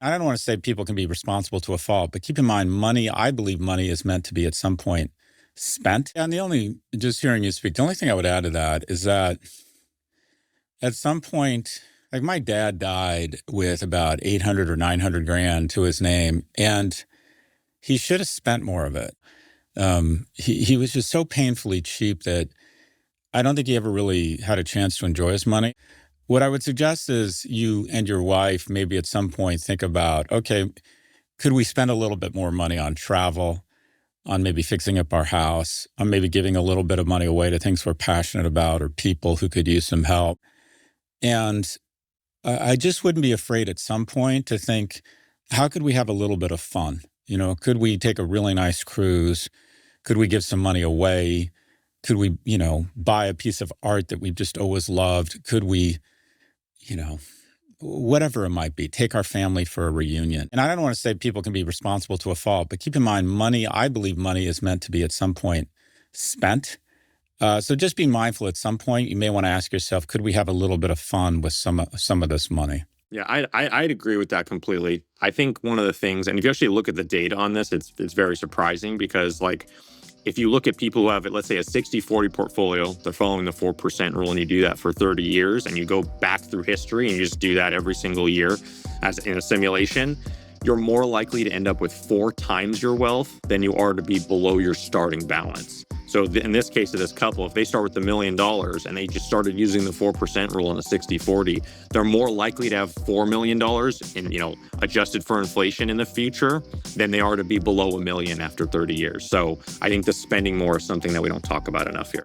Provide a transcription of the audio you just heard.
I don't want to say people can be responsible to a fault, but keep in mind, I believe money is meant to be at some point spent. And just hearing you speak, the only thing I would add to that is that at some point, like my dad died with about 800 or 900 grand to his name, and he should have spent more of it. He was just so painfully cheap that I don't think he ever really had a chance to enjoy his money. What I would suggest is you and your wife maybe at some point think about, okay, could we spend a little bit more money on travel, on maybe fixing up our house, on maybe giving a little bit of money away to things we're passionate about or people who could use some help? And I just wouldn't be afraid at some point to think, how could we have a little bit of fun? Could we take a really nice cruise? Could we give some money away? Could we, buy a piece of art that we've just always loved? Could we, you know, whatever it might be, take our family for a reunion? And I don't want to say people can be responsible to a fault, but keep in mind, I believe money is meant to be at some point spent. So just be mindful at some point, you may want to ask yourself, could we have a little bit of fun with some of this money? Yeah, I'd agree with that completely. I think one of the things, and if you actually look at the data on this, it's very surprising because like if you look at people who have, let's say, a 60-40 portfolio, they're following the 4% rule, and you do that for 30 years, and you go back through history and you just do that every single year as in a simulation, you're more likely to end up with 4 times your wealth than you are to be below your starting balance. So in this case of this couple, if they start with $1 million and they just started using the 4% rule in a 60-40, they're more likely to have $4 million in, adjusted for inflation in the future than they are to be below $1 million after 30 years. So I think the spending more is something that we don't talk about enough here.